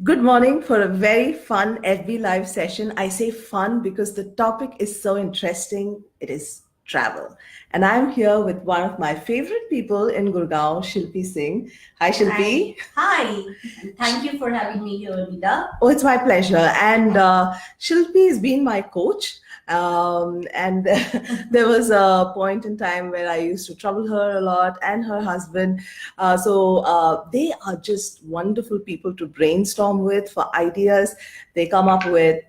Good morning for a very fun FB Live session. I say fun because the topic is so interesting. It is travel. And I'm here with one of my favorite people in Gurgaon, Shilpi Singh. Hi, Hi. Shilpi. Hi. And thank you for having me here, Nida. Oh, it's my pleasure. And Shilpi has been my coach. And there was a point in time where I used to trouble her a lot and her husband. So they are just wonderful people to brainstorm with for ideas. They come up with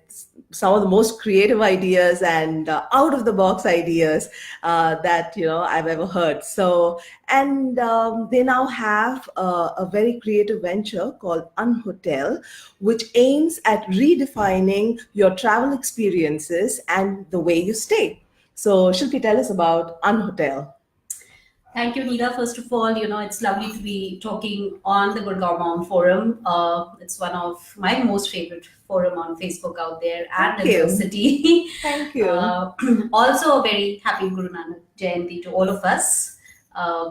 some of the most creative ideas and out of the box ideas that I've ever heard. So and they now have a very creative venture called Unhotel, which aims at redefining your travel experiences and the way you stay. So, Shilpi, tell us about Unhotel. Thank you, Nida. First of all, it's lovely to be talking on the Gurgaon Forum. It's one of my most favorite forum on Facebook out there and Thank in the you. city. Thank you. uh, Also, a very happy Guru Nanak Jayanti to all of us.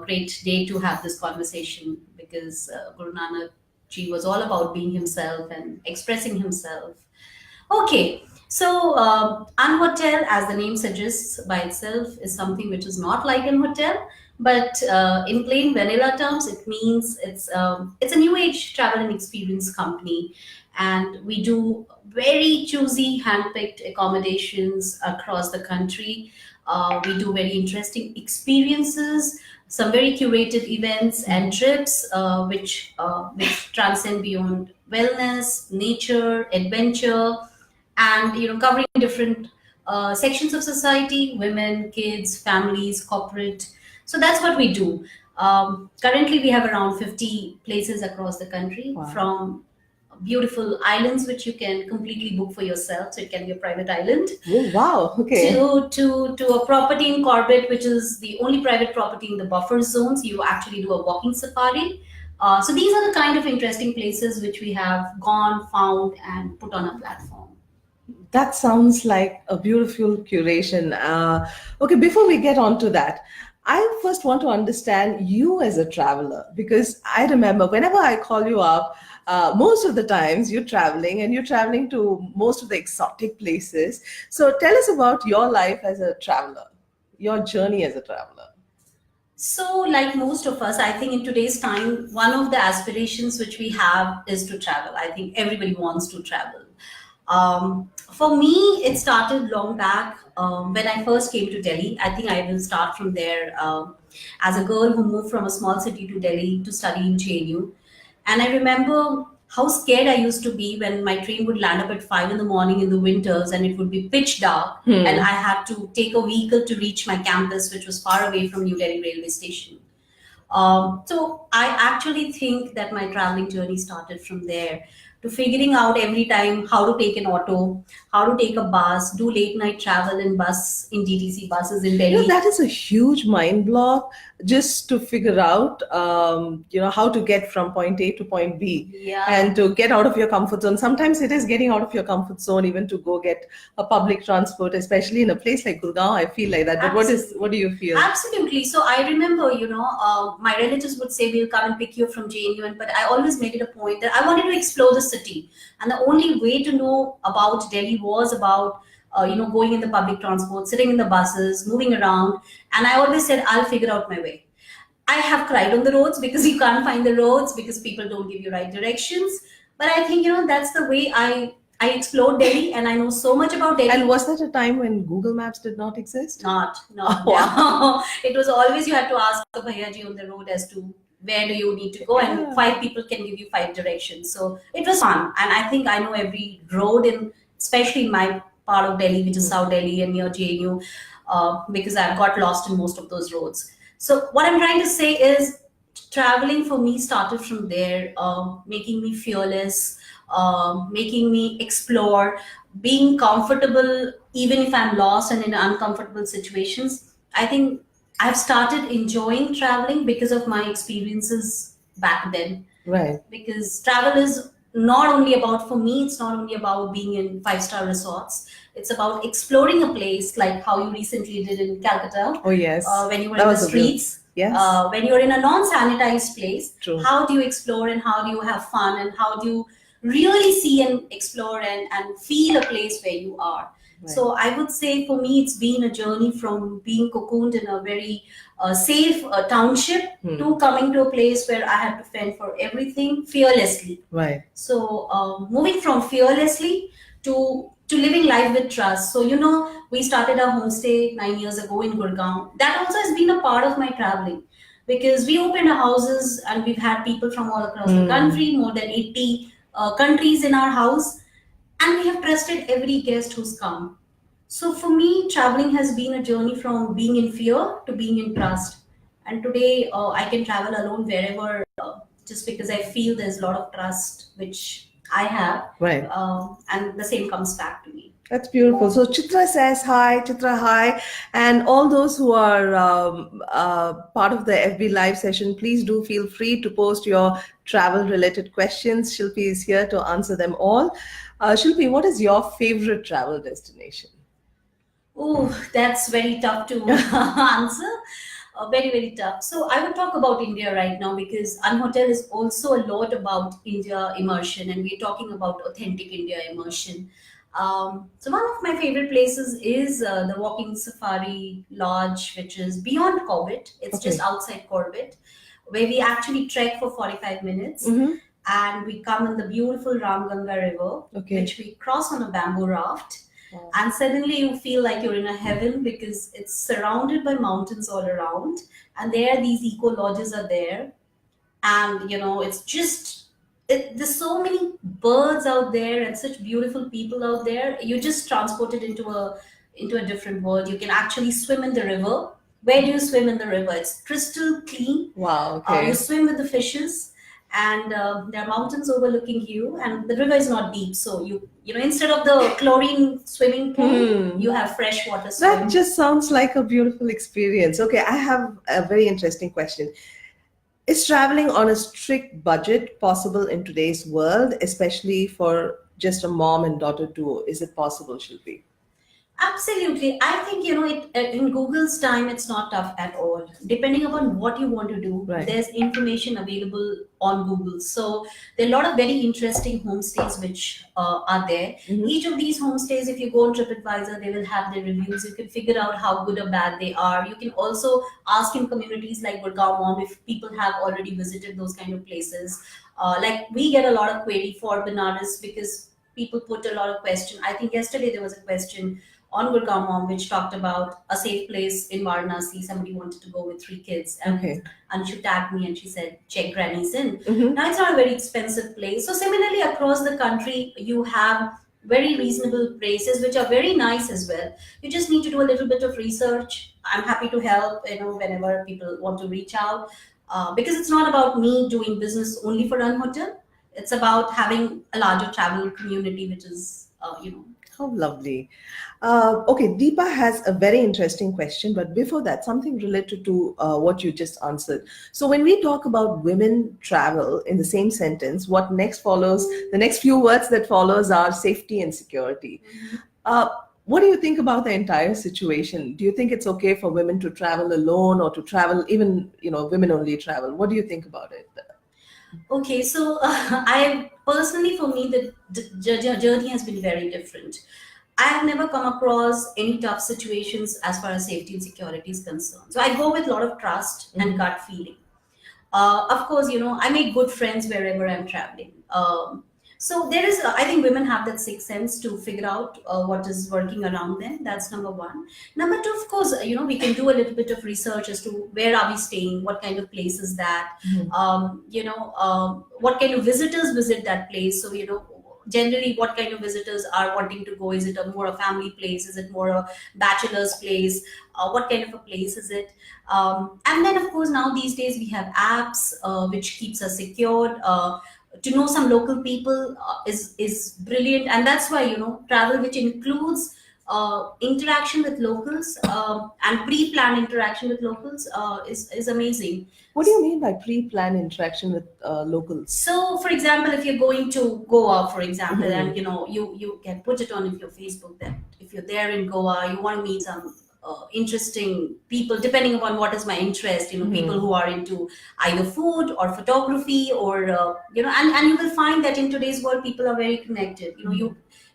Great day to have this conversation because Guru Nanak Ji was all about being himself and expressing himself. Okay, so an hotel, as the name suggests by itself, is something which is not like an hotel, but in plain vanilla terms, it means it's a new age travel and experience company, and we do very choosy, handpicked accommodations across the country. We do very interesting experiences, some very curated events and trips, which transcend beyond wellness, nature, adventure, and covering different sections of society: women, kids, families, corporate. So that's what we do. Currently we have around 50 places across the country, Wow. from beautiful islands which you can completely book for yourself, so it can be a private island, Oh, wow. Okay. to a property in Corbett, which is the only private property in the buffer zones. You actually do a walking safari. So these are the kind of interesting places which we have gone, found, and put on a platform. That sounds like a beautiful curation. Okay, before we get on to that, I first want to understand you as a traveler because I remember whenever I call you up, most of the times you're traveling and you're traveling to most of the exotic places. So tell us about your life as a traveler, your journey as a traveler. So, like most of us, I think in today's time, one of the aspirations which we have is to travel. I think everybody wants to travel. For me, it started long back when I first came to Delhi. I think I will start from there. As a girl who moved from a small city to Delhi to study in JNU, and I remember how scared I used to be when my train would land up at 5 in the morning in the winters and it would be pitch dark, and I had to take a vehicle to reach my campus, which was far away from New Delhi railway station. So I actually think that my traveling journey started from there, to figuring out every time how to take an auto, how to take a bus, do late night travel in bus, in DTC buses in That Delhi. is a huge mind block just to figure out, how to get from point A to point B Yeah. and to get out of your comfort zone. Sometimes it is getting out of your comfort zone even to go get a public transport, especially in a place like Gurgaon. I feel like that. But what Absolutely. do you feel? Absolutely. So I remember, my relatives would say, we'll come and pick you up from JNU, but I always made it a point that I wanted to explore the city. And the only way to know about Delhi was about, going in the public transport, sitting in the buses, moving around. And I always said, I'll figure out my way. I have cried on the roads because you can't find the roads because people don't give you right directions. But I think, that's the way I explored Delhi, and I know so much about And Delhi. was that a time when Google Maps did not exist? Not Wow. now. It was always you had to ask the bhaiya on the road as to where do you need to go, and Yeah. five people can give you five directions. So it was fun, and I think I know every road in, especially in my part of Delhi, which is South Delhi and near JNU, because I've got lost in most of those roads. So what I'm trying to say is, traveling for me started from there, making me fearless, making me explore, being comfortable even if I'm lost and in uncomfortable situations. I think I've started enjoying traveling because of my experiences back then. Right. Because travel is not only about, for me, it's not only about being in five-star resorts. It's about exploring a place like how you recently did in Calcutta, Oh, yes. when you were That in the was a real. streets, Yes. when you're in a non-sanitized place. True. How do you explore and how do you have fun and how do you really see and explore and feel a place where you are. Right. So I would say for me, it's been a journey from being cocooned in a very safe township to coming to a place where I had to fend for everything fearlessly. Right. So moving from fearlessly to living life with trust. So we started our homestay 9 years ago in Gurgaon. That also has been a part of my traveling because we opened our houses and we've had people from all across the country, more than 80 countries in our house, and we have trusted every guest who's come. So for me, traveling has been a journey from being in fear to being in trust. And today, I can travel alone wherever, just because I feel there's a lot of trust which I have, Right. and the same comes back to me. That's beautiful. So Chitra says hi, Chitra hi, and all those who are part of the FB live session, please do feel free to post your travel-related questions. Shilpi is here to answer them all. Shilpi, what is your favorite travel destination? Oh, that's very tough to answer. Very, very tough. So I would talk about India right now because Unhotel is also a lot about India immersion, and we're talking about authentic India immersion. So one of my favorite places is the Walking Safari Lodge, which is beyond Corbett. It's just Okay. outside Corbett, where we actually trek for 45 minutes. And we come in the beautiful Ramganga River, Okay. which we cross on a bamboo raft. Wow. And suddenly you feel like you're in a heaven because it's surrounded by mountains all around, and there these eco lodges are there, and it's just there's so many birds out there and such beautiful people out there. You're just transported into a different world. You can actually swim in the river. Where do you swim in the river? It's crystal clean. Wow. You Okay. swim with the fishes, and there are mountains overlooking you, and the river is not deep, so instead of the chlorine swimming pool, you have fresh water swim. That just sounds like a beautiful experience. Okay, I have a very interesting question. Is traveling on a strict budget possible in today's world, especially for just a mom and daughter duo? Is it possible, Shilpi? Absolutely. I think, in Google's time, it's not tough at all. Depending upon what you want to do, Right. there's information available on Google. So there are a lot of very interesting homestays which are there. Each of these homestays, if you go on TripAdvisor, they will have their reviews. You can figure out how good or bad they are. You can also ask in communities like Gurgaon Mom if people have already visited those kind of places. Like we get a lot of query for Banaras because people put a lot of question. I think yesterday there was a question on Gurgaon Mom, which talked about a safe place in Varanasi. Somebody wanted to go with 3 kids, and Okay. Anshu tagged me and she said, "Check granny's in." Mhm. Now it's not a very expensive place. So similarly, across the country, you have very reasonable places which are very nice as well. You just need to do a little bit of research. I'm happy to help. Whenever people want to reach out, because it's not about me doing business only for Unhotel. It's about having a larger travel community, which is How lovely. Okay, Deepa has a very interesting question, but before that, something related to what you just answered. So, when we talk about women travel in the same sentence, what next follows, the next few words that follows are safety and security. Uh, what do you think about the entire situation? Do you think it's okay for women to travel alone or to travel, even, women only travel? What do you think about it? Okay, so I personally, for me, the journey has been very different. I have never come across any tough situations as far as safety and security is concerned. So I go with a lot of trust and gut feeling. Of course, I make good friends wherever I'm traveling. So there is, I think women have that sixth sense to figure out what is working around them. That's number one. Number two, of course, we can do a little bit of research as to where are we staying, what kind of place is that, what kind of visitors visit that place. So, generally what kind of visitors are wanting to go. Is it a more a family place? Is it more a bachelor's place? What kind of a place is it? And then of course now these days we have apps which keeps us secured. To know some local people is brilliant, and that's why travel which includes interaction with locals and pre-planned interaction with locals is amazing. What do you mean by pre-planned interaction with locals? So, for example, if you're going to Goa, for example, and you can put it on your Facebook that if you're there in Goa, you want to meet some interesting people, depending upon what is my interest. People who are into either food or photography, or and you will find that in today's world people are very connected.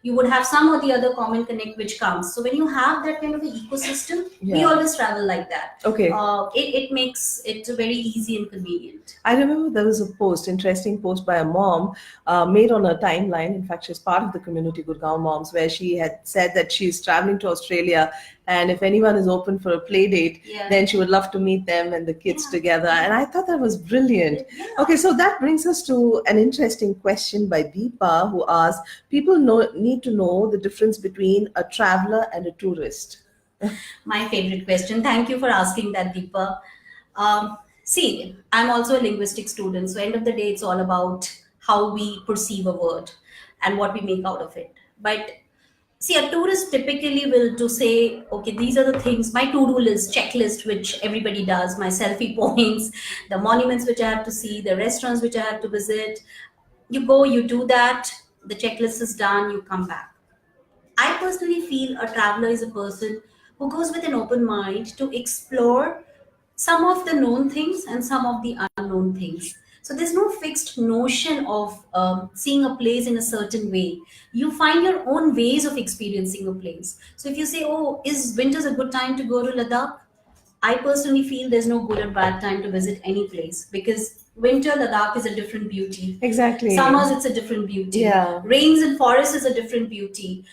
You would have some or the other common connect which comes. So when you have that kind of an ecosystem, we Yeah. always travel like that. Okay. It makes it very easy and convenient. I remember there was a post, interesting post by a mom made on her timeline. In fact, she's part of the community Gurgaon Moms, where she had said that she's traveling to Australia, and if anyone is open for a play date, Yeah. then she would love to meet them and the kids Yeah. together. And I thought that was brilliant. Yeah. Okay, so that brings us to an interesting question by Deepa, who asks, people need to know the difference between a traveler and a tourist. My favorite question. Thank you for asking that, Deepa. See, I'm also a linguistic student, so end of the day, it's all about how we perceive a word and what we make out of it. But see, a tourist typically will to say, okay, these are the things, my to-do list, checklist, which everybody does, my selfie points, the monuments which I have to see, the restaurants which I have to visit. You go, you do that, the checklist is done, you come back. I personally feel a traveler is a person who goes with an open mind to explore some of the known things and some of the unknown things. So there's no fixed notion of seeing a place in a certain way. You find your own ways of experiencing a place. So if you say, "Oh, is winter's a good time to go to Ladakh?" I personally feel there's no good or bad time to visit any place, because winter Ladakh is a different beauty. Exactly. Summers, it's a different beauty. Yeah. Rains and forests is a different beauty.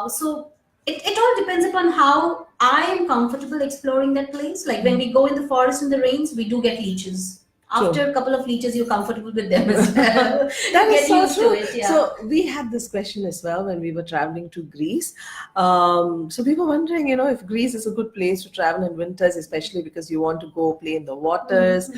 So it all depends upon how I am comfortable exploring that place. Like when we go in the forest in the rains, we do get leeches. After a couple of leeches, you're comfortable with them as well. That You is get so used to true. it, yeah. So we had this question as well when we were traveling to Greece. So we were wondering, if Greece is a good place to travel in winters, especially because you want to go play in the waters.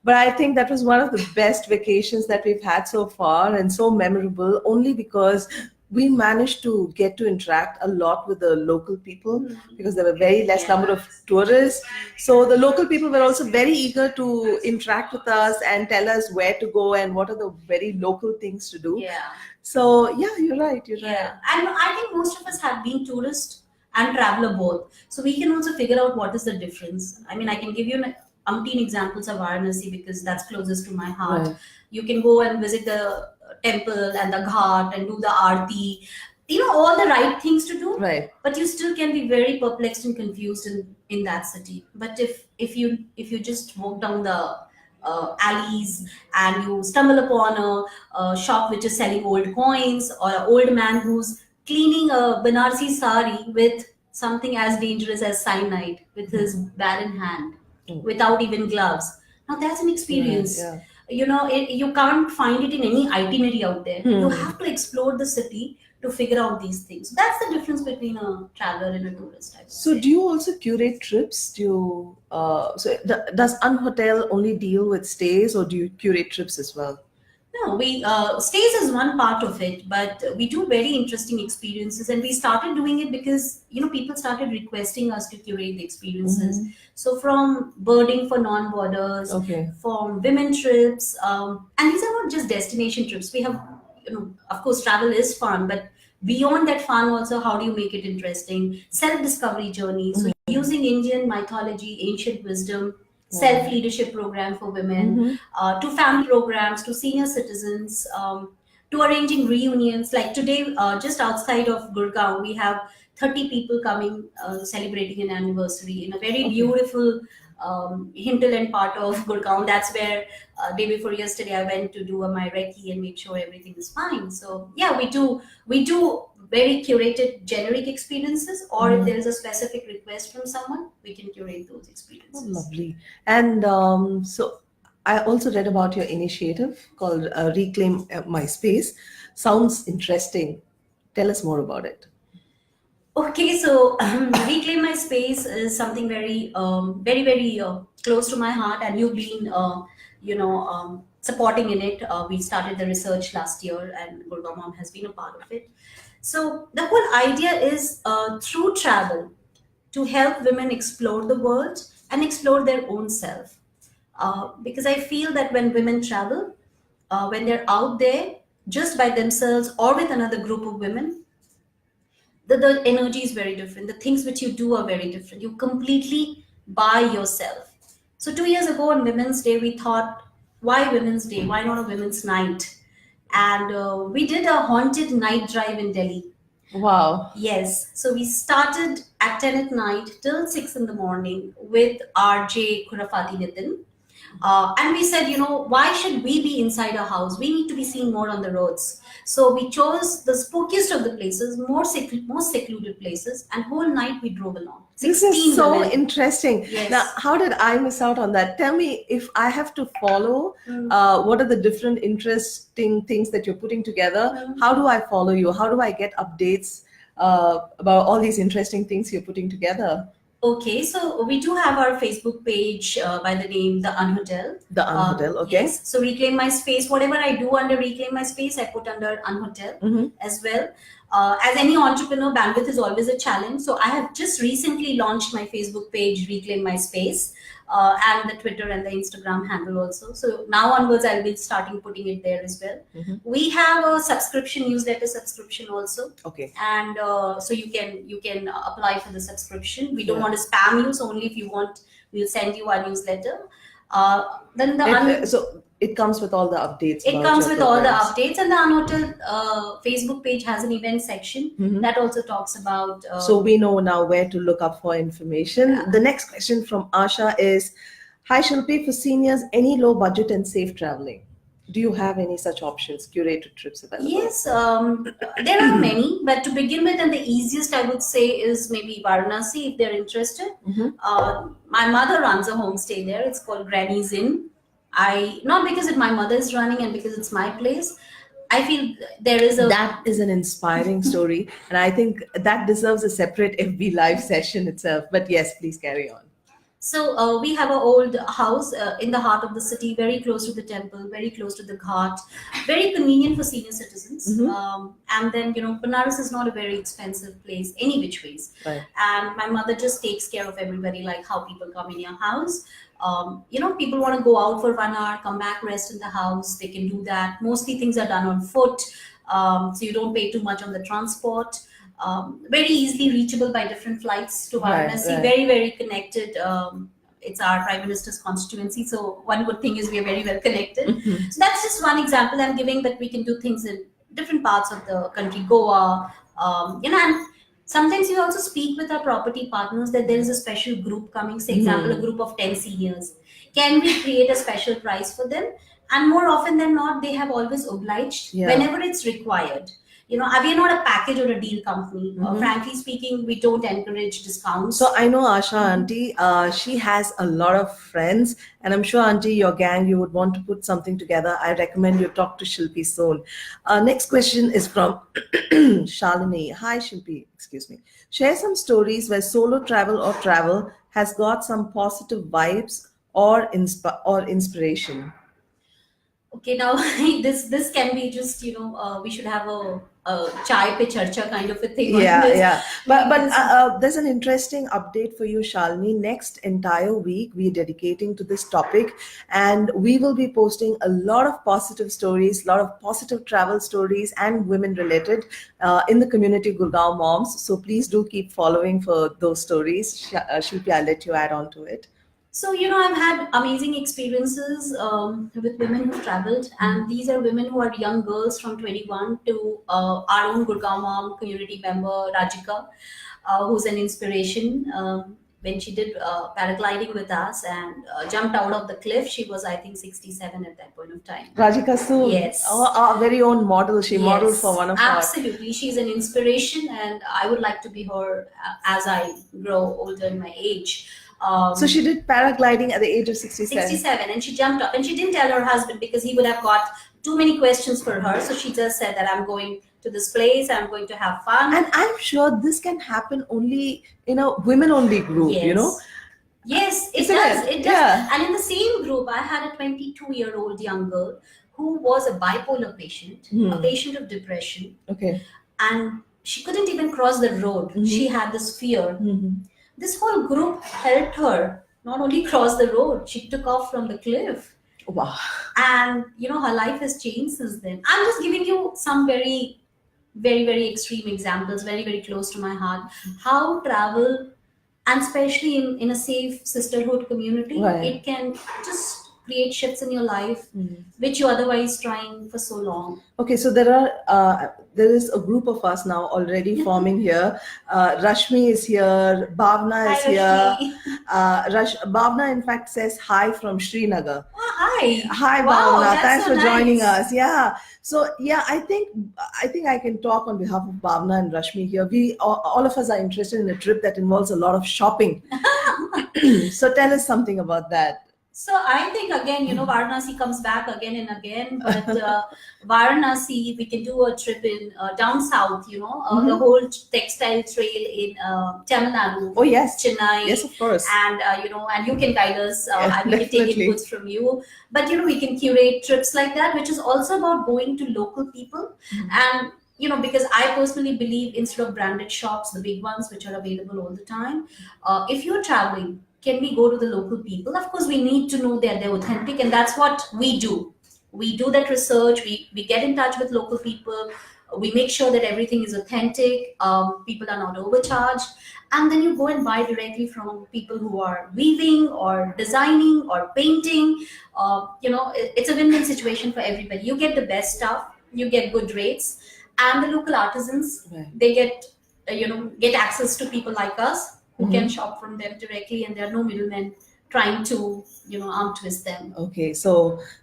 But I think that was one of the best vacations that we've had so far, and so memorable, only because we managed to get to interact a lot with the local people, because there were very less number of tourists. So the local people were also very eager to interact with us and tell us where to go and what are the very local things to do. Yeah. So yeah, you're right. You're right. Yeah, and I think most of us have been tourist and traveler both, so we can also figure out what is the difference. I mean, I can give you umpteen examples of Varanasi because that's closest to my heart. Right. You can go and visit the temple and the ghat and do the aarti. All the right things to do. Right. But you still can be very perplexed and confused in that city. But if you just walk down the alleys and you stumble upon a shop which is selling old coins, or an old man who's cleaning a Banarsi sari with something as dangerous as cyanide with his barren hand, without even gloves. Now that's an experience. Yeah. You can't find it in any itinerary out there. You have to explore the city to figure out these things. That's the difference between a traveler and a tourist, I would So say. do you also curate trips? Does Unhotel only deal with stays, or do you curate trips as well? No, we stays is one part of it, but we do very interesting experiences, and we started doing it because people started requesting us to curate the experiences. So from birding for non-borders, Okay. from women trips, and these are not just destination trips. We have, of course, travel is fun, but beyond that fun, also how do you make it interesting? Self-discovery journeys. So using Indian mythology, ancient wisdom, self-leadership program for women, to family programs, to senior citizens, to arranging reunions. Like today, just outside of Gurgaon, we have 30 people coming, celebrating an anniversary in a very beautiful hinterland part of Gurgaon. That's where day before yesterday I went to do my recce and make sure everything is fine. So yeah, we do very curated generic experiences, or if there is a specific request from someone, we can curate those Oh, experiences. lovely. And so I also read about your initiative called Reclaim My Space. Sounds interesting. Tell us more about it. Okay, so reclaim my space is something very, very close to my heart, and you've been, supporting in it. We started the research last year, and Gurgaon Mom has been a part of it. So the whole idea is through travel to help women explore the world and explore their own self. Because I feel that when women travel, when they're out there just by themselves or with another group of women, the energy is very different. The things which you do are very different. You completely by yourself. So 2 years ago on Women's Day, we thought, why Women's Day? Why not a Women's Night? And we did a haunted night drive in Delhi. Wow. Yes. So we started at 10 at night till 6 in the morning with RJ Khurafati Nitin. And we said, why should we be inside a house? We need to be seen more on the roads. So we chose the spookiest of the places, most secluded places, and whole night we drove along. This is so women. interesting. Yes. Now, how did I miss out on that? Tell me, if I have to follow, what are the different interesting things that you're putting together? How do I follow you? How do I get updates about all these interesting things you're putting together? Okay, so we do have our Facebook page by the name The Unhotel. The Unhotel, okay. Yes. So Reclaim My Space, whatever I do under Reclaim My Space, I put under Unhotel as well. As any entrepreneur, bandwidth is always a challenge. So I have just recently launched my Facebook page, Reclaim My Space, and the Twitter and the Instagram handle also. So now onwards, I'll be starting putting it there as well. We have a newsletter subscription also. Okay. And so you can apply for the subscription. We don't want to spam you, so only if you want, we'll send you our newsletter. Then so it comes with all the updates. It comes with all the updates, and the Unhotel Facebook page has an event section that also talks about. So we know now where to look up for information. Yeah. The next question from Asha is, hi Shilpi, for seniors, any low budget and safe traveling? Do you have any such options, curated trips available? Yes, there are many, but to begin with, and the easiest I would say is maybe Varanasi if they're interested. My mother runs a homestay there. It's called Granny's Inn. Not because my mother is running and because it's my place. I feel that is an inspiring story, and I think that deserves a separate FB live session itself. But yes, please carry on. So we have an old house in the heart of the city, very close to the temple, very close to the ghat, very convenient for senior citizens. And then, Banaras is not a very expensive place, any which ways. Right. And my mother just takes care of everybody, like how people come in your house. People want to go out for 1 hour, come back, rest in the house. They can do that. Mostly things are done on foot. So you don't pay too much on the transport. Very easily reachable by different flights to Varanasi. Right. Very, very connected. It's our Prime Minister's constituency. So one good thing is we are very well connected. So that's just one example I'm giving, that we can do things in different parts of the country. Goa, and sometimes we also speak with our property partners that there is a special group coming, say example, a group of 10 seniors. Can we create a special price for them? And more often than not, they have always obliged whenever it's required. We are not a package or a deal company. Frankly speaking, we don't encourage discounts. So I know Asha auntie, she has a lot of friends, and I'm sure auntie, your gang, you would want to put something together. I recommend you talk to Shilpi soon. Next question is from Shalini. Hi Shilpi, excuse me. Share some stories where solo travel or travel has got some positive vibes or inspiration. Okay, now this can be just we should have a chai pe charcha kind of a thing. Yeah. But there's an interesting update for you, Shalini. Next entire week we're dedicating to this topic, and we will be posting a lot of positive stories, a lot of positive travel stories and women related in the community Gurgaon Moms. So please do keep following for those stories. Shilpi, I'll let you add on to it. So, I've had amazing experiences with women who traveled, and these are women who are young girls from 21 to our own Gurgaon Mom community member, Rajika, who's an inspiration. When she did paragliding with us and jumped out of the cliff, she was, I think, 67 at that point of time. Rajika Sood, yes, our very own model. She modeled for one of our. Absolutely, she's an inspiration, and I would like to be her as I grow older in my age. So she did paragliding at the age of 67. 67, and she jumped up, and she didn't tell her husband because he would have got too many questions for her. So she just said that I'm going to this place, I'm going to have fun. And I'm sure this can happen only in a women-only group, Yes, it does. It does. Yeah. And in the same group, I had a 22-year-old young girl who was a bipolar patient, a patient of depression. Okay. And she couldn't even cross the road. She had this fear. This whole group helped her not only cross the road, she took off from the cliff. Wow. And, her life has changed since then. I'm just giving you some very very, very extreme examples, very, very close to my heart. How travel, and especially in a safe sisterhood community, Right. it can just create shifts in your life, Mhm. which you otherwise trying for so long. Okay, so there is a group of us now already forming here. Rashmi is here, Bhavna Hi, is here. Rashmi. Bhavna, in fact, says hi from Srinagar. Oh, hi. Hi, Wow, Bhavna. that's Thanks so for joining nice. us. Yeah. So yeah, I think I can talk on behalf of Bhavna and Rashmi here. We all of us are interested in a trip that involves a lot of shopping. So tell us something about that. So I think again, Varanasi comes back again and again. But Varanasi, we can do a trip in down south. The Mhm. whole textile trail in Tamil Nadu, Oh yes, yes, Chennai, of course. and and you can guide us. Yeah, And we can take definitely. inputs from you. But we can curate trips like that, which is also about going to local people. And because I personally believe, instead of branded shops, the big ones which are available all the time, if you're traveling, can we go to the local people? Of course, we need to know that they're authentic, and that's what we do. We do that research. We get in touch with local people. We make sure that everything is authentic. People are not overcharged, and then you go and buy directly from people who are weaving or designing or painting. It's a win-win situation for everybody. You get the best stuff. You get good rates, and the local artisans, Right. they get access to people like us who can Mhm. shop from them directly, and there are no middlemen trying to arm twist them. Okay, so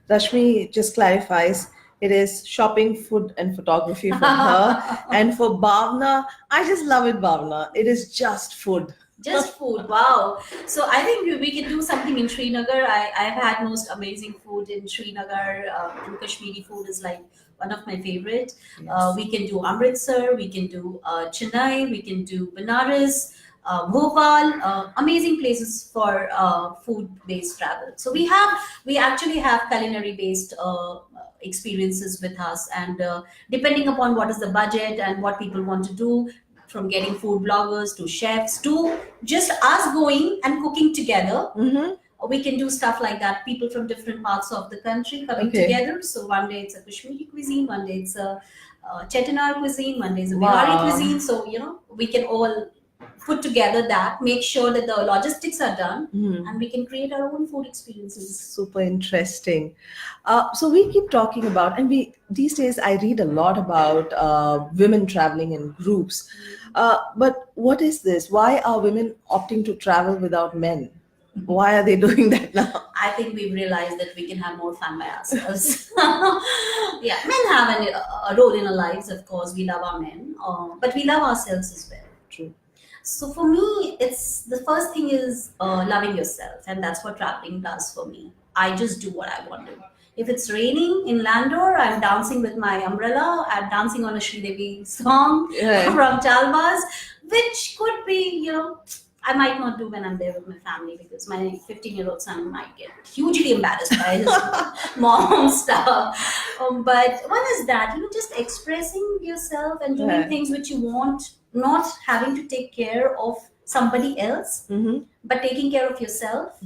Rashmi just clarifies it is shopping, food, and photography for her. And for Bhavna, I just love it, Bhavna. It is just food. Just food, wow. So I think we can do something in Srinagar. I've had most amazing food in Srinagar, and Kashmiri food is like one of my favorite. Yes. We can do Amritsar, we can do Chennai, we can do Benares, Bhopal, amazing places for food-based travel. So we actually have culinary-based experiences with us, and depending upon what is the budget and what people want to do, from getting food bloggers to chefs to just us going and cooking together. Mm-hmm. We can do stuff like that. People from different parts of the country coming Okay. together. So one day it's a Kashmiri cuisine, one day it's a Chettinar cuisine, one day it's a Wow. Bihari cuisine. So we can all put together that, make sure that the logistics are done, and we can create our own food experiences. Super interesting. So we keep talking about, and we these days I read a lot about women traveling in groups. But what is this? Why are women opting to travel without men? Why are they doing that now? I think we've realized that we can have more fun by ourselves. Yeah, men have a role in our lives, of course. We love our men, but we love ourselves as well. True. So for me, it's the first thing is loving yourself, and that's what traveling does for me. I just do what I want to. If it's raining in Landor, I'm dancing with my umbrella. I'm dancing on a Sri Devi song Right. from Chalbaz, which could be, I might not do when I'm there with my family, because my 15-year-old son might get hugely embarrassed by his mom's stuff. But one is that, just expressing yourself and doing Right. things which you want, not having to take care of somebody else, Mm-hmm. but taking care of yourself.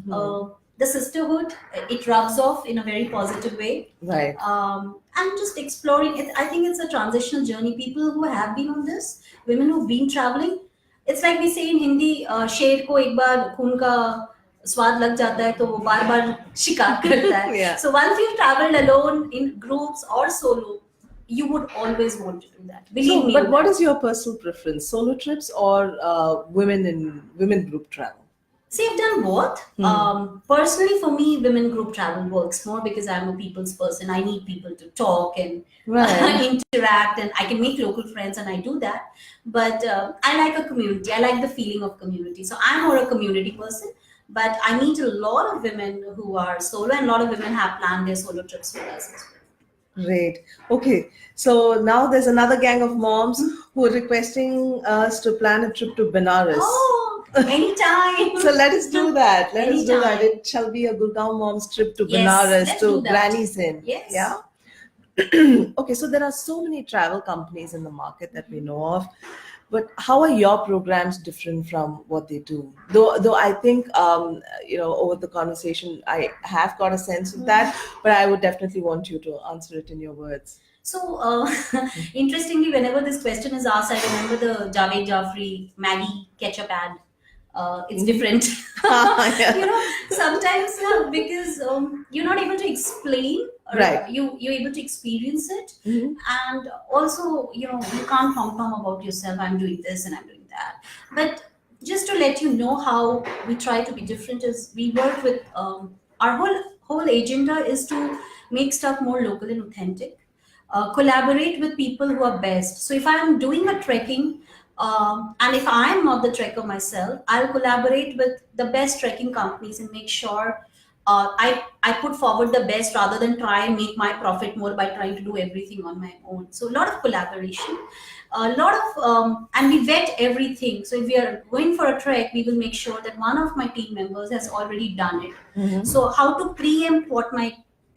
The sisterhood, it rubs off in a very positive way. Right. And just exploring it. I think it's a transitional journey. People who have been on this, women who've been traveling, it's like we say in Hindi, शेर को एक बार खून का स्वाद लग जाता है तो वो बार बार शिकार करता है. Yeah. So once you've traveled alone, in groups or solo, you would always want to do that. Believe me. But what is your personal preference? Solo trips or women group travel? See, I've done both. Personally, for me, women group travel works more because I'm a people's person. I need people to talk and Right. interact, and I can make local friends, and I do that. But I like a community. I like the feeling of community. So I'm more a community person. But I meet a lot of women who are solo, and a lot of women have planned their solo trips with us as well. Great. Okay. So now there's another gang of moms who are requesting us to plan a trip to Benares. Oh, anytime. So let us do that. Let us do that. Anytime. It shall be a Gurgaon mom's trip to Yes, Benares, let's to do that. Granny's Inn. Yes. Yeah. Okay. So there are so many travel companies in the market that we know of. But how are your programs different from what they do? Though I think over the conversation I have got a sense of that, but I would definitely want you to answer it in your words. So, interestingly, whenever this question is asked, I remember the Javed Jafri Maggie ketchup ad. It's Mhm. different. Yeah. Sometimes because you're not able to explain, or Right. you're able to experience it, Mhm. and also you can't tom about yourself. I'm doing this and I'm doing that. But just to let you know how we try to be different is we work with our whole agenda is to make stuff more local and authentic, collaborate with people who are best. So if I'm doing a trekking, and if I'm not the trekker myself, I'll collaborate with the best trekking companies and make sure I put forward the best rather than try and make my profit more by trying to do everything on my own. So a lot of collaboration, a lot of and we vet everything. So if we are going for a trek, we will make sure that one of my team members has already done it. Mhm. So how to preempt what my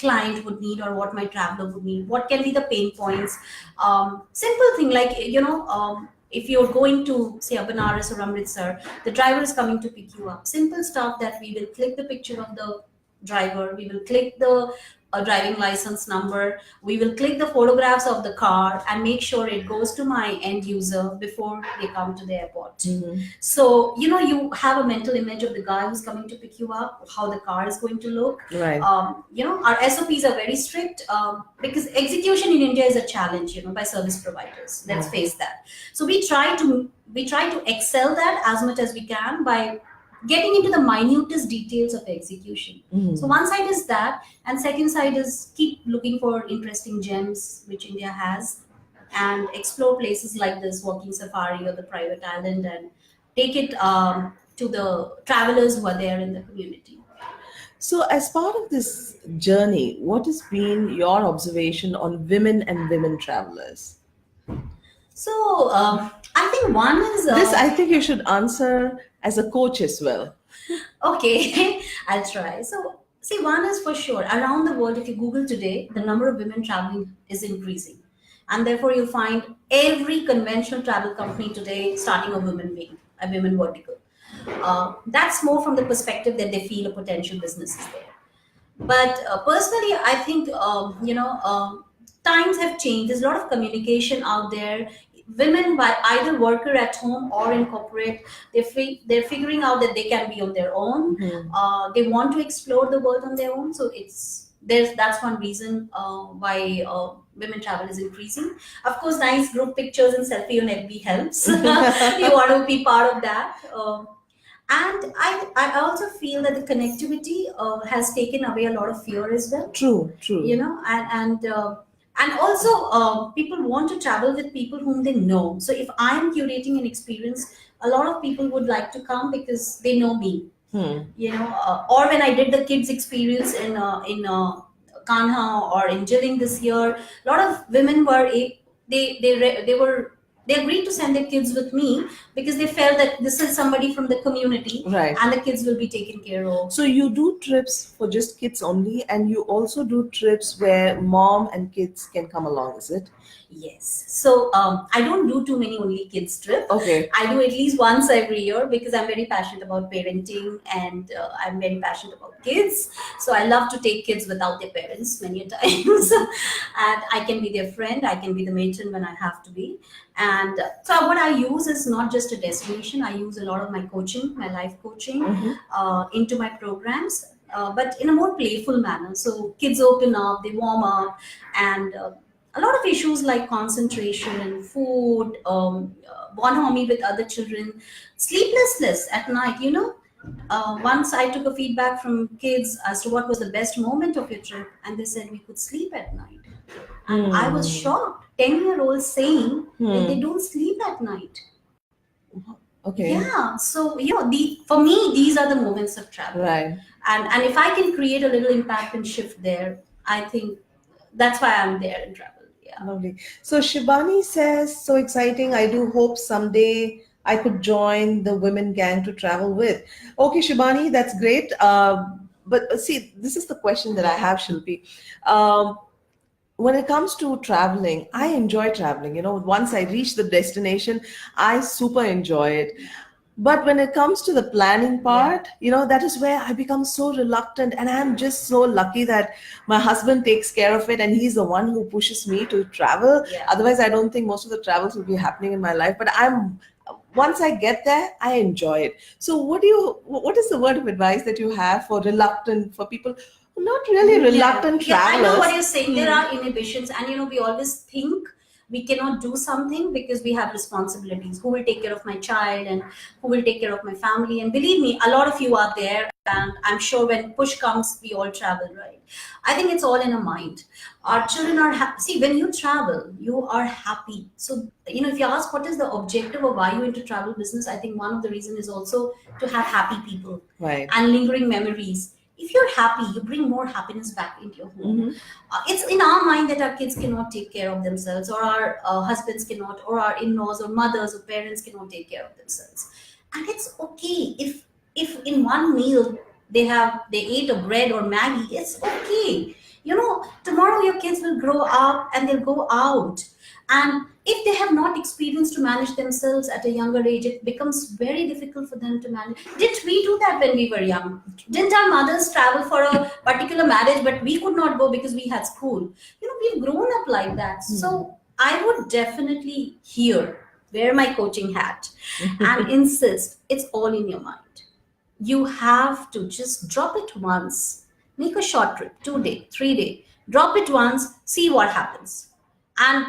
client would need or what my traveler would need, what can be the pain points. Simple thing like if you're going to say a Banaras or Amritsar, the driver is coming to pick you up. Simple stuff that we will click the picture of the driver, we will click the driving license number, we will click the photographs of the car and make sure it goes to my end user before they come to the airport. Mhm. So you have a mental image of the guy who's coming to pick you up, how the car is going to look. Right. Our SOPs are very strict, because execution in India is a challenge, by service providers. Let's Yeah. face that. So we try to excel that as much as we can by getting into the minutest details of execution. So Mhm. one side is that, and second side is keep looking for interesting gems which India has, and explore places like this walking safari or the private island, and take it to the travelers who are there in the community. So, as part of this journey, what has been your observation on women and women travelers? So I think one is This I think you should answer as a coach as well. okay. I'll try. So see, one is for sure around the world. If you Google today, the number of women traveling is increasing, and therefore you'll find every conventional travel company today starting a women wing, a women vertical. That's more from the perspective that they feel a potential business is there. But personally, I think times have changed. There's a lot of communication out there. Women, by either worker at home or in corporate, they're figuring out that they can be on their own. Mhm. They want to explore the world on their own. So that's one reason why women travel is increasing. Of course, nice group pictures and selfie on FB helps. You want to be part of that. And I also feel that the connectivity has taken away a lot of fear as well. True, You true. know, and also people want to travel with people whom they know. So if I'm curating an experience, a lot of people would like to come because they know me. Hmm. Or when I did the kids experience in Kanha or in Jilling this year, a lot of women were they agreed to send their kids with me because they felt that this is somebody from the community Right. and the kids will be taken care of. So you do trips for just kids only, and you also do trips where mom and kids can come along, is it? Yes. So I don't do too many only kids trip. Okay. I do at least once every year because I'm very passionate about parenting, and I'm very passionate about kids. So I love to take kids without their parents many a times, and I can be their friend. I can be the matron when I have to be. And so what I use is not just a destination. I use a lot of my coaching, my life coaching, Mhm. into my programs. But in a more playful manner. So kids open up, they warm up, and a lot of issues like concentration, food, bonhomie with other children, sleeplessness at night. Once I took a feedback from kids as to what was the best moment of your trip, and they said we could sleep at night, and I was Hmm. shocked. 10-year-olds saying that they Hmm. don't sleep at night. Okay. Yeah, so for me these are the moments of travel, Right. and if I can create a little impact and shift there, I think that's why I'm there in travel. Yeah. Lovely. So Shibani says, so exciting. I do hope someday I could join the women gang to travel with. Okay, Shibani, that's great. But see, this is the question that I have, Shilpi. Um, when it comes to traveling, I enjoy traveling. Once I reach the destination, I super enjoy it. But when it comes to the planning Yeah. part, that is where I become so reluctant. And I'm just so lucky that my husband takes care of it and he's the one who pushes me to travel. Yeah. Otherwise, I don't think most of the travels will be happening in my life. But once I get there, I enjoy it. So what is the word of advice that you have for reluctant, for people who not really Yeah, reluctant yeah, I know what travelers? you're saying. There Hmm. are inhibitions, and we always think we cannot do something because we have responsibilities. Who will take care of my child, and who will take care of my family? And believe me, a lot of you are there, and I'm sure when push comes, we all travel, right? I think it's all in a mind. Our children are happy. See, when you travel, you are happy. So, if you ask what is the objective of why you into travel business, I think one of the reason is also to have happy people Right. and lingering memories. If you're happy, you bring more happiness back into your home. Hmm. It's in our mind that our kids cannot take care of themselves, or our husbands cannot, or our in-laws, or mothers, or parents cannot take care of themselves. And it's okay if in one meal they ate a bread or Maggie. It's okay. Tomorrow your kids will grow up and they'll go out, and if they have not experienced to manage themselves at a younger age, it becomes very difficult for them to manage. Didn't we do that when we were young? Didn't our mothers travel for a particular marriage, but we could not go because we had school? We've grown up like that. So I would definitely here wear my coaching hat and insist it's all in your mind. You have to just drop it once. Make a short trip, 2 day, 3 day. Drop it once, see what happens, and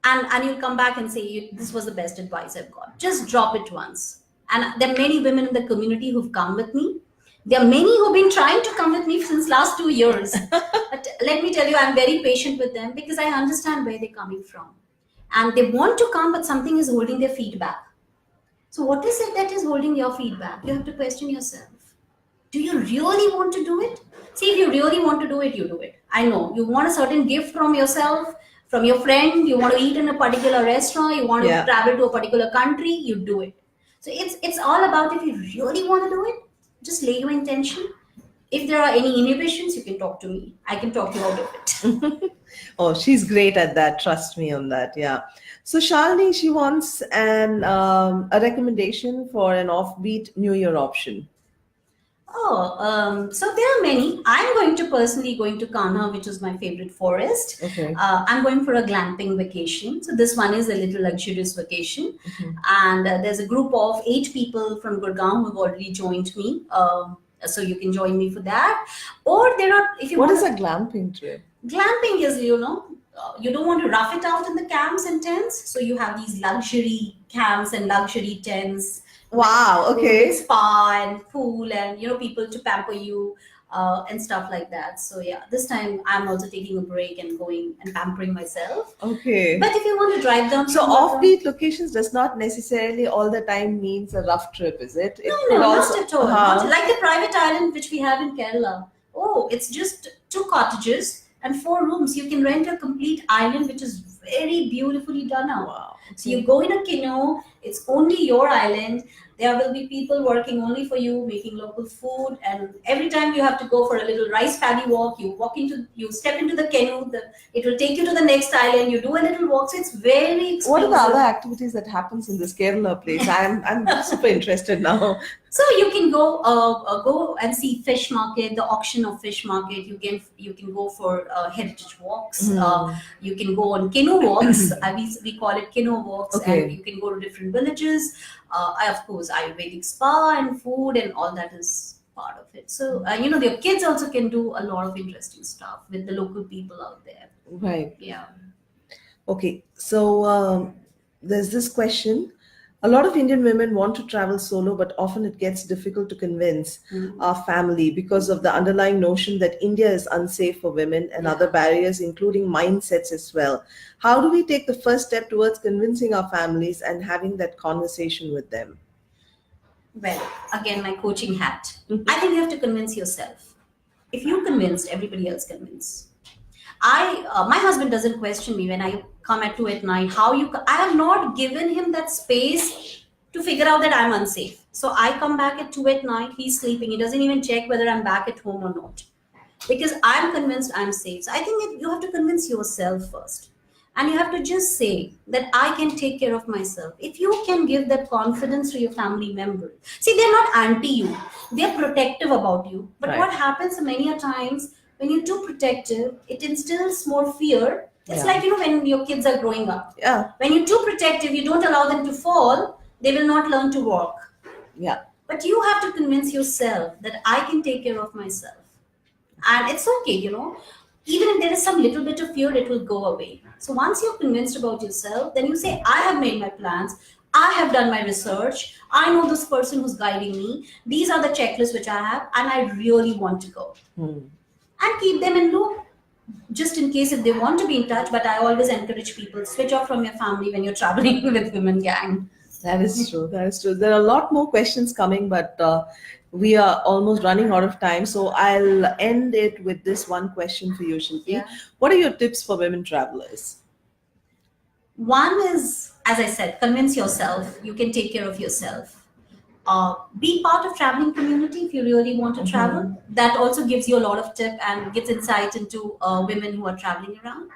and you'll come back and say, this was the best advice I've got. Just drop it once. And there are many women in the community who've come with me. There are many who've been trying to come with me since last 2 years. But let me tell you, I'm very patient with them because I understand where they're coming from, and they want to come, but something is holding their feet back. So, what is it that is holding your feedback? You have to question yourself. Do you really want to do it? See, if you really want to do it, you do it. I know you want a certain gift from yourself, from your friend, you want to eat in a particular restaurant, you want to Yeah. travel to a particular country, you do it. So, it's all about if you really want to do it, just lay your intention. If there are any inhibitions, you can talk to me. I can talk you out of it. Oh, she's great at that. Trust me on that. Yeah. So Shalini, she wants a recommendation for an offbeat New Year option. Oh, so there are many. I'm going to personally going to Kanha, which is my favorite forest. Okay. I'm going for a glamping vacation. So this one is a little luxurious vacation, and there's a group of 8 people from Gurgaon who've already joined me. So you can join me for that. Or there are, if you What want is to, a glamping trip? glamping is you don't want to rough it out in the camps and tents, so you have these luxury camps and luxury tents Wow. with Okay. spa and pool, and people to pamper you, and stuff like that. So yeah, this time I'm also taking a break and going and pampering myself. Okay. But if you want to drive down So from Gurgaon, offbeat locations does not necessarily all the time means a rough trip, is it? no, It could no, also. not at all. Not like the private island which we have in Kerala. Oh, it's just 2 cottages and 4 rooms. You can rent a complete island, which is very beautifully done up. Wow. So you Okay. go in a canoe. It's only your island. There will be people working only for you, making local food, and every time you have to go for a little rice paddy walk. You step into the canoe. It will take you to the next island. You do a little walk. So it's very What are the other exclusive. activities that happens in this Kerala place? I'm super interested now. So you can go and see fish market, the auction of fish market. You can go for heritage walks. Hmm. You can go on canoe walks. We call it canoe walks, and Okay. you can go to different villages. Of course, Ayurvedic spa and food and all that is part of it. So the kids also can do a lot of interesting stuff with the local people out there. Right. Yeah. Okay, so there's this question. A lot of Indian women want to travel solo, but often it gets difficult to convince Mm. our family because of the underlying notion that India is unsafe for women and other Yeah. barriers, including mindsets as well. How do we take the first step towards convincing our families and having that conversation with them? Well, again, my coaching hat. I think you have to convince yourself. If you convinced, everybody else convinced. My husband doesn't question me when I come at 2 at night. I have not given him that space to figure out that I'm unsafe. So I come back at 2 at night. He's sleeping. He doesn't even check whether I'm back at home or not because I'm convinced I'm safe. So I think you have to convince yourself first. and you have to just say that I can take care of myself. If you can give that confidence to your family members, see, they're not anti you, they're protective about you. But what Right. happens many a times when you're too protective, it instills more fear. It's Yeah. like, when your kids are growing up. Yeah. When you're too protective, you don't allow them to fall, they will not learn to walk. Yeah. But you have to convince yourself that I can take care of myself. And it's okay, even if there is some little bit of fear, it will go away. So once you're convinced about yourself, then you say, I have made my plans, I have done my research, I know this person who's guiding me, these are the checklists which I have, and I really want to go. And keep them in loop, just in case if they want to be in touch. But I always encourage people, switch off from your family when you're traveling with women gang. That is true. That is true. There are a lot more questions coming, but we are almost running out of time. So I'll end it with this one question for you, Shilpi. Yeah. What are your tips for women travelers? One is, as I said, convince yourself you can take care of yourself. Be part of traveling community if you really want to travel. That also gives you a lot of tip and gives insight into women who are traveling around.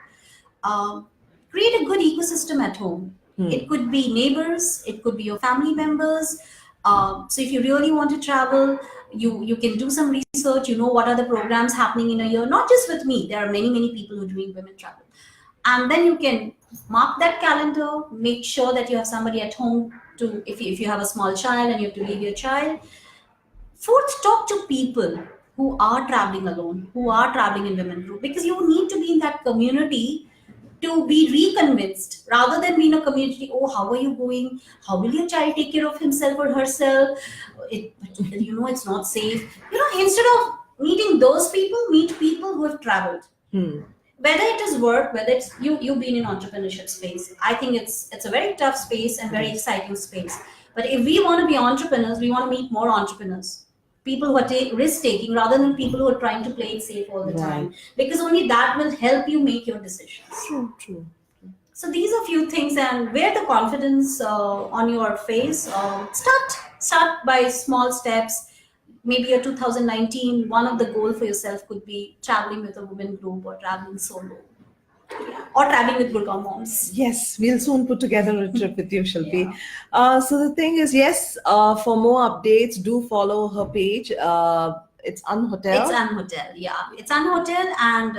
Create a good ecosystem at home. It could be neighbors, it could be your family members. So if you really want to travel, you can do some research. What are the programs happening in a year? Not just with me. There are many people who are doing women travel, and then you can mark that calendar. Make sure that you have somebody at home to, if you have a small child and you have to leave your child. Fourth, talk to people who are traveling alone, who are traveling in women group, because you need to be in that community to be reconvinced, rather than be in a community. Oh, how are you going? How will your child take care of himself or herself? It's not safe. Instead of meeting those people, meet people who have traveled. Whether it is work, whether it's you've been in entrepreneurship space. I think it's a very tough space and very exciting space. But if we want to be entrepreneurs, we want to meet more entrepreneurs, people who are risk taking, rather than people who are trying to play it safe all the time, because only that will help you make your decisions. True. So these are few things, and wear the confidence on your face. Start by small steps. Maybe your 2019, one of the goal for yourself could be traveling with a women group, or traveling solo, or traveling with Gurgaon moms. Yes, we'll soon put together a trip with you, Shilpi. Yeah. So the thing is, yes, for more updates, do follow her page. It's Unhotel. It's Unhotel, yeah. It's Unhotel, and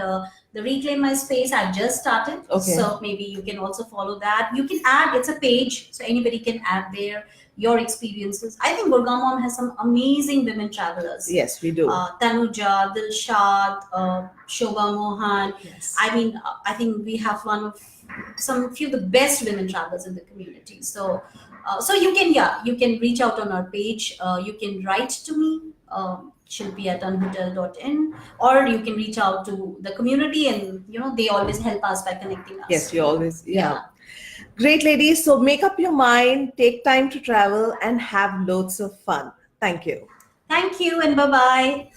the Reclaim My Space I've just started. Okay. So maybe you can also follow that. You can add, it's a page, so anybody can add there your experiences. I think Gurgaon Mom has some amazing women travelers. Yes, we do. Tanuja, Dilshad, Shobha Mohan. Yes. I think we have few of the best women travelers in the community. So you can reach out on our page. You can write to me, Shilpi at unhotel.in, or you can reach out to the community, and they always help us by connecting us. Yes, you always, yeah. Great, ladies. So make up your mind, take time to travel, and have loads of fun. Thank you. Thank you, and bye-bye.